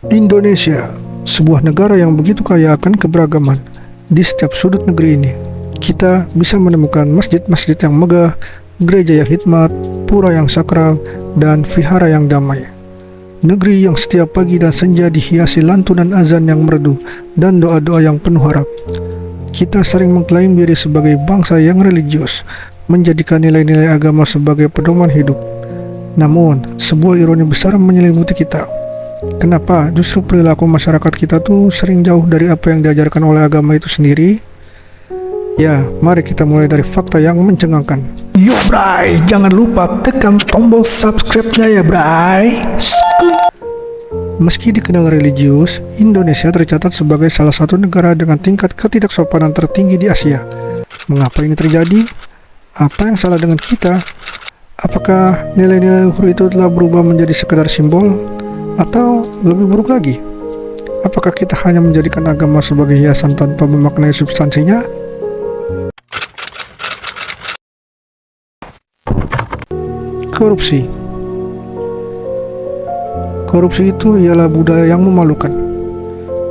Indonesia, sebuah negara yang begitu kaya akan keberagaman. Di setiap sudut negeri ini, kita bisa menemukan masjid-masjid yang megah, gereja yang hikmat, pura yang sakral, dan vihara yang damai. Negeri yang setiap pagi dan senja dihiasi lantunan azan yang merdu dan doa-doa yang penuh harap. Kita sering mengklaim diri sebagai bangsa yang religius, menjadikan nilai-nilai agama sebagai pedoman hidup. Namun, sebuah ironi besar menyelimuti kita. Kenapa justru perilaku masyarakat kita tuh sering jauh dari apa yang diajarkan oleh agama itu sendiri? Ya, mari kita mulai dari fakta yang mencengangkan. Yo bray, jangan lupa tekan tombol subscribe-nya ya bray. Meski dikenal religius, Indonesia tercatat sebagai salah satu negara dengan tingkat ketidaksopanan tertinggi di Asia. Mengapa ini terjadi? Apa yang salah dengan kita? Apakah nilai-nilai luhur itu telah berubah menjadi sekedar simbol? Atau lebih buruk lagi, apakah kita hanya menjadikan agama sebagai hiasan tanpa memaknai substansinya? Korupsi. Korupsi itu ialah budaya yang memalukan.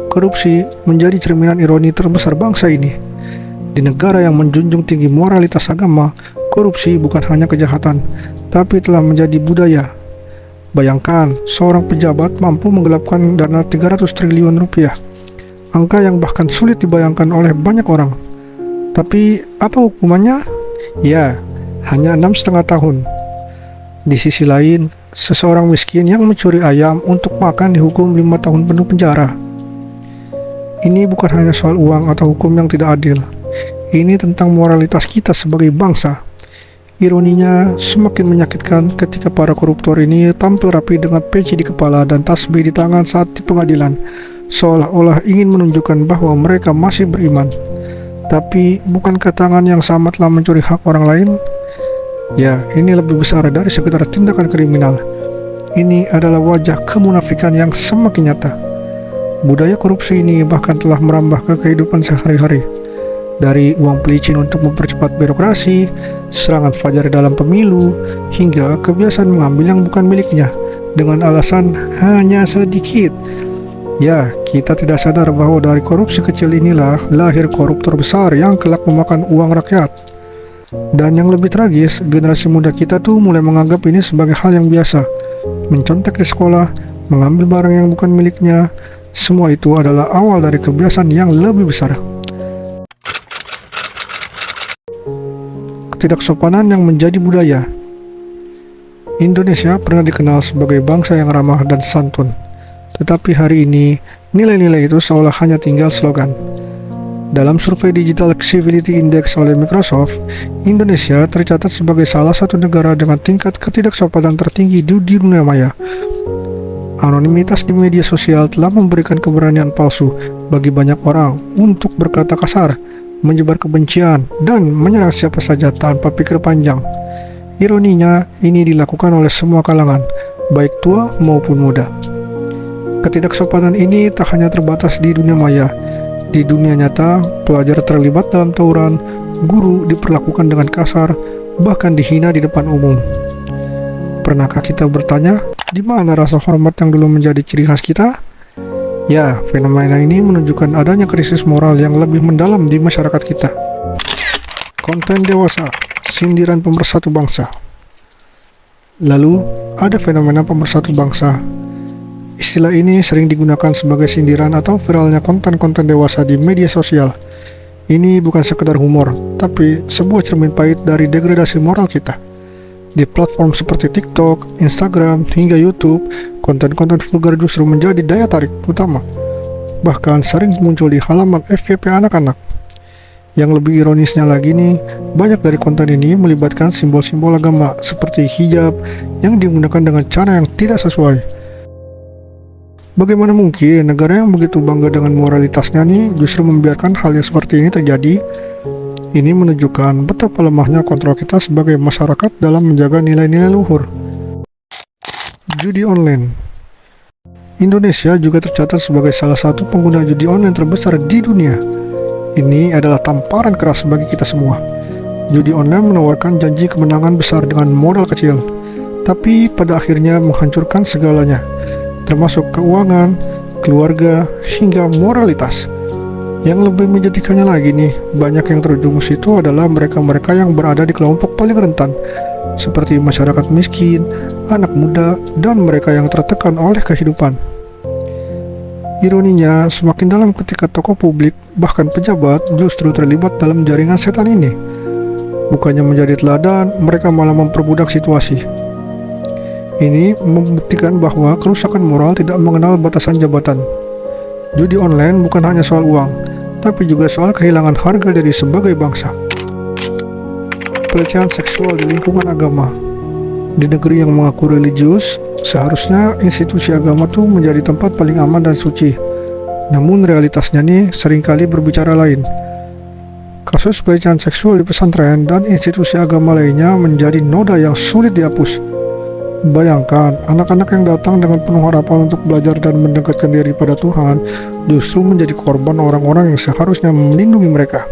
Korupsi menjadi cerminan ironi terbesar bangsa ini. Di negara yang menjunjung tinggi moralitas agama, korupsi bukan hanya kejahatan, tapi telah menjadi budaya. Bayangkan, seorang pejabat mampu menggelapkan dana 300 triliun rupiah. Angka yang bahkan sulit dibayangkan oleh banyak orang. Tapi, apa hukumannya? Ya, hanya 6,5 tahun. Di sisi lain, seseorang miskin yang mencuri ayam untuk makan dihukum 5 tahun penuh penjara. Ini bukan hanya soal uang atau hukum yang tidak adil. Ini tentang moralitas kita sebagai bangsa. Ironinya, semakin menyakitkan ketika para koruptor ini tampil rapi dengan peci di kepala dan tasbih di tangan saat di pengadilan, seolah-olah ingin menunjukkan bahwa mereka masih beriman. Tapi, bukankah tangan yang sama telah mencuri hak orang lain? Ya, ini lebih besar dari sekedar tindakan kriminal. Ini adalah wajah kemunafikan yang semakin nyata. Budaya korupsi ini bahkan telah merambah ke kehidupan sehari-hari. Dari uang pelicin untuk mempercepat birokrasi, serangan fajar dalam pemilu, hingga kebiasaan mengambil yang bukan miliknya dengan alasan hanya sedikit. Ya, kita tidak sadar bahwa dari korupsi kecil inilah lahir koruptor besar yang kelak memakan uang rakyat. Dan yang lebih tragis, generasi muda kita tuh mulai menganggap ini sebagai hal yang biasa. Mencontek di sekolah, mengambil barang yang bukan miliknya, semua itu adalah awal dari kebiasaan yang lebih besar. Ketidaksopanan yang menjadi budaya. Indonesia pernah dikenal sebagai bangsa yang ramah dan santun, tetapi hari ini nilai-nilai itu seolah hanya tinggal slogan. Dalam survei Digital Civility Index oleh Microsoft, Indonesia tercatat sebagai salah satu negara dengan tingkat ketidaksopanan tertinggi di dunia maya. Anonimitas di media sosial telah memberikan keberanian palsu bagi banyak orang untuk berkata kasar, menyebar kebencian, dan menyerang siapa saja tanpa pikir panjang. Ironinya, ini dilakukan oleh semua kalangan, baik tua maupun muda. Ketidaksopanan ini tak hanya terbatas di dunia maya. Di dunia nyata, pelajar terlibat dalam tawuran, guru diperlakukan dengan kasar, bahkan dihina di depan umum. Pernahkah kita bertanya, di mana rasa hormat yang dulu menjadi ciri khas kita? Ya, fenomena ini menunjukkan adanya krisis moral yang lebih mendalam di masyarakat kita. Konten dewasa, sindiran pemersatu bangsa. Lalu, ada fenomena pemersatu bangsa. Istilah ini sering digunakan sebagai sindiran atau viralnya konten-konten dewasa di media sosial. Ini bukan sekedar humor, tapi sebuah cermin pahit dari degradasi moral kita. Di platform seperti TikTok, Instagram, hingga YouTube, konten-konten vulgar justru menjadi daya tarik utama. Bahkan sering muncul di halaman FYP anak-anak. Yang lebih ironisnya lagi nih, banyak dari konten ini melibatkan simbol-simbol agama seperti hijab yang digunakan dengan cara yang tidak sesuai. Bagaimana mungkin negara yang begitu bangga dengan moralitasnya nih justru membiarkan hal yang seperti ini terjadi? Ini menunjukkan betapa lemahnya kontrol kita sebagai masyarakat dalam menjaga nilai-nilai luhur. Judi online. Indonesia juga tercatat sebagai salah satu pengguna judi online terbesar di dunia. Ini adalah tamparan keras bagi kita semua. Judi online menawarkan janji kemenangan besar dengan modal kecil, tapi pada akhirnya menghancurkan segalanya, termasuk keuangan, keluarga, hingga moralitas. Yang lebih menjadikannya lagi nih, banyak yang terjumus itu adalah mereka-mereka yang berada di kelompok paling rentan, seperti masyarakat miskin, anak muda, dan mereka yang tertekan oleh kehidupan. Ironinya, semakin dalam ketika tokoh publik, bahkan pejabat, justru terlibat dalam jaringan setan ini. Bukannya menjadi teladan, mereka malah memperbudak situasi. Ini membuktikan bahwa kerusakan moral tidak mengenal batasan jabatan. Judi online bukan hanya soal uang, tapi juga soal kehilangan harga diri sebagai bangsa. Pelecehan seksual di lingkungan agama. Di negeri yang mengaku religius, seharusnya institusi agama itu menjadi tempat paling aman dan suci. Namun realitasnya nih seringkali berbicara lain. Kasus pelecehan seksual di pesantren dan institusi agama lainnya menjadi noda yang sulit dihapus. Bayangkan, anak-anak yang datang dengan penuh harapan untuk belajar dan mendekatkan diri pada Tuhan justru menjadi korban orang-orang yang seharusnya melindungi mereka.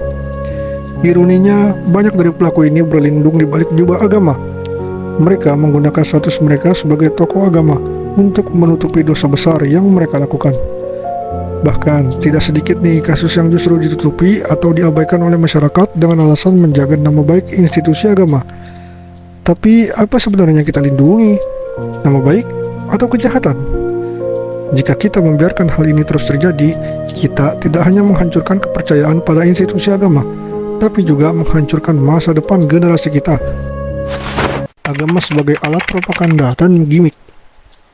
Ironinya, banyak dari pelaku ini berlindung di balik jubah agama. Mereka menggunakan status mereka sebagai tokoh agama untuk menutupi dosa besar yang mereka lakukan. Bahkan, tidak sedikit nih kasus yang justru ditutupi atau diabaikan oleh masyarakat dengan alasan menjaga nama baik institusi agama. Tapi apa sebenarnya kita lindungi? Nama baik atau kejahatan? Jika kita membiarkan hal ini terus terjadi, kita tidak hanya menghancurkan kepercayaan pada institusi agama, tapi juga menghancurkan masa depan generasi kita. Agama sebagai alat propaganda dan gimmick.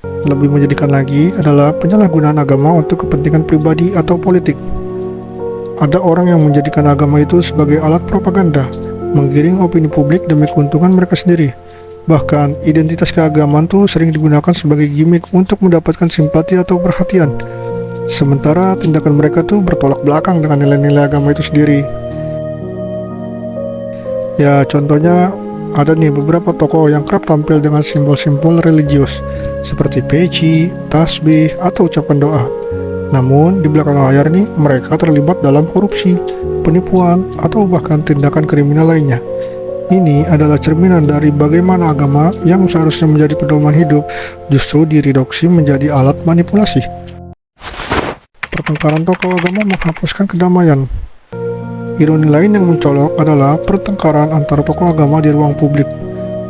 Lebih menyedihkan lagi adalah penyalahgunaan agama untuk kepentingan pribadi atau politik. Ada orang yang menjadikan agama itu sebagai alat propaganda, menggiring opini publik demi keuntungan mereka sendiri. Bahkan, identitas keagamaan tuh sering digunakan sebagai gimmick untuk mendapatkan simpati atau perhatian. Sementara tindakan mereka tuh bertolak belakang dengan nilai-nilai agama itu sendiri. Ya, contohnya ada nih beberapa tokoh yang kerap tampil dengan simbol-simbol religius seperti peci, tasbih, atau ucapan doa. Namun, di belakang layar nih, mereka terlibat dalam korupsi, penipuan, atau bahkan tindakan kriminal lainnya. Ini adalah cerminan dari bagaimana agama yang seharusnya menjadi pedoman hidup justru direduksi menjadi alat manipulasi. Pertengkaran tokoh agama menghapuskan kedamaian. Ironi lain yang mencolok adalah pertengkaran antara tokoh agama di ruang publik.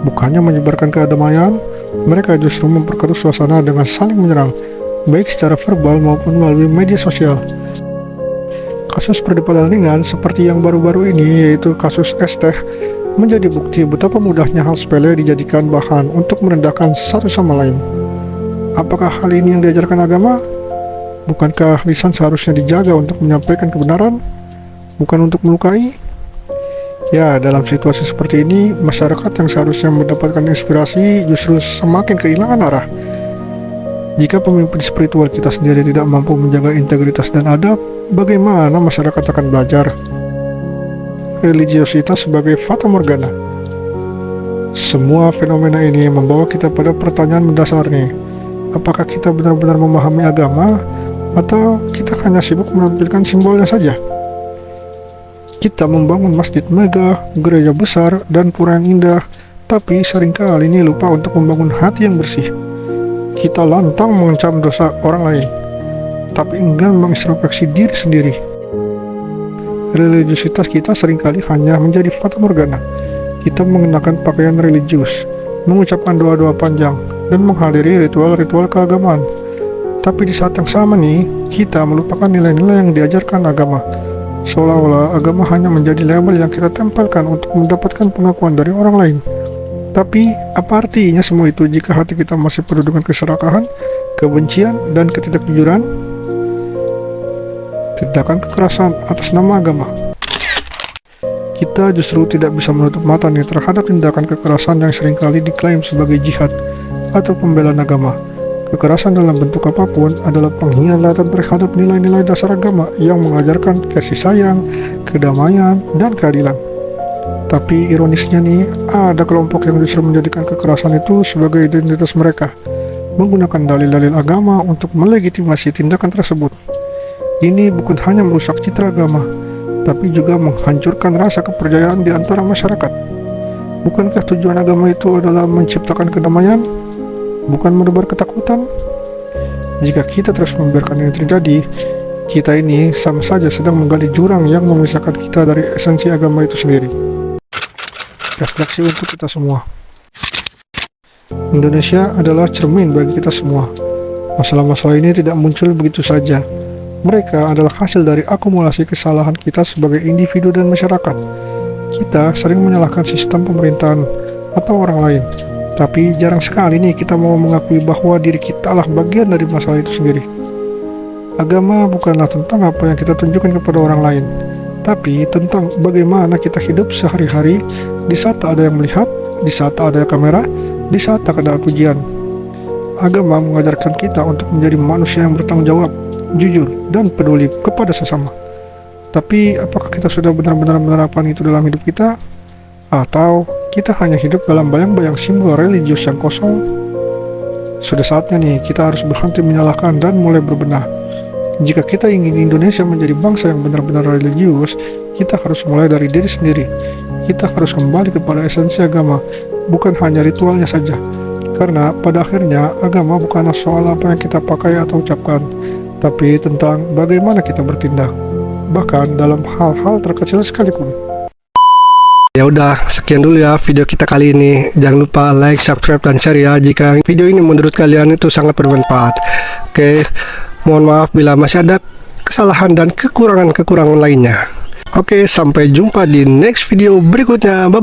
Bukannya menyebarkan kedamaian, mereka justru memperkeruh suasana dengan saling menyerang, baik secara verbal maupun melalui media sosial. Kasus perdebatan ringan seperti yang baru-baru ini, yaitu kasus Esteh, menjadi bukti betapa mudahnya hal sepele dijadikan bahan untuk merendahkan satu sama lain. Apakah hal ini yang diajarkan agama? Bukankah lisan seharusnya dijaga untuk menyampaikan kebenaran, bukan untuk melukai? Ya, dalam situasi seperti ini, masyarakat yang seharusnya mendapatkan inspirasi justru semakin kehilangan arah. Jika pemimpin spiritual kita sendiri tidak mampu menjaga integritas dan adab, bagaimana masyarakat akan belajar? Religiositas sebagai fata morgana. Semua fenomena ini membawa kita pada pertanyaan mendasar nih. Apakah kita benar-benar memahami agama, atau kita hanya sibuk menampilkan simbolnya saja? Kita membangun masjid megah, gereja besar, dan pura yang indah, tapi seringkali ini lupa untuk membangun hati yang bersih. Kita lantang mengecam dosa orang lain, tapi enggan mengintrospeksi diri sendiri. Religiositas kita seringkali hanya menjadi fata morgana. Kita mengenakan pakaian religius, mengucapkan doa-doa panjang, dan menghadiri ritual-ritual keagamaan. Tapi di saat yang sama nih, kita melupakan nilai-nilai yang diajarkan agama. Seolah-olah agama hanya menjadi label yang kita tempelkan untuk mendapatkan pengakuan dari orang lain. Tapi, apa artinya semua itu jika hati kita masih penuh dengan keserakahan, kebencian, dan ketidakjujuran? Tindakan kekerasan atas nama agama. Kita justru tidak bisa menutup mata nih terhadap tindakan kekerasan yang seringkali diklaim sebagai jihad atau pembelaan agama. Kekerasan dalam bentuk apapun adalah pengkhianatan terhadap nilai-nilai dasar agama yang mengajarkan kasih sayang, kedamaian, dan keadilan. Tapi ironisnya nih, ada kelompok yang justru menjadikan kekerasan itu sebagai identitas mereka, menggunakan dalil-dalil agama untuk melegitimasi tindakan tersebut. Ini bukan hanya merusak citra agama, tapi juga menghancurkan rasa kepercayaan di antara masyarakat. Bukankah tujuan agama itu adalah menciptakan kedamaian, bukan menebar ketakutan? Jika kita terus membiarkan ini terjadi, kita ini sama saja sedang menggali jurang yang memisahkan kita dari esensi agama itu sendiri. Refleksi untuk kita semua. Indonesia adalah cermin bagi kita semua. Masalah-masalah ini tidak muncul begitu saja. Mereka adalah hasil dari akumulasi kesalahan kita sebagai individu dan masyarakat. Kita sering menyalahkan sistem pemerintahan atau orang lain, tapi jarang sekali nih kita mau mengakui bahwa diri kita lah bagian dari masalah itu sendiri. Agama bukanlah tentang apa yang kita tunjukkan kepada orang lain, tapi tentang bagaimana kita hidup sehari-hari di saat tak ada yang melihat, di saat tak ada kamera, di saat tak ada pujian. Agama mengajarkan kita untuk menjadi manusia yang bertanggung jawab, jujur, dan peduli kepada sesama. Tapi apakah kita sudah benar-benar menerapkan itu dalam hidup kita? Atau kita hanya hidup dalam bayang-bayang simbol religius yang kosong? Sudah saatnya nih kita harus berhenti menyalahkan dan mulai berbenah. Jika kita ingin Indonesia menjadi bangsa yang benar-benar religius, kita harus mulai dari diri sendiri. Kita harus kembali kepada esensi agama, bukan hanya ritualnya saja. Karena pada akhirnya agama bukanlah soal apa yang kita pakai atau ucapkan, tapi tentang bagaimana kita bertindak, bahkan dalam hal-hal terkecil sekalipun. Ya udah, sekian dulu ya video kita kali ini. Jangan lupa like, subscribe, dan share ya jika video ini menurut kalian itu sangat bermanfaat. Oke, mohon maaf bila masih ada kesalahan dan kekurangan-kekurangan lainnya. Oke, sampai jumpa di next video berikutnya. Bye.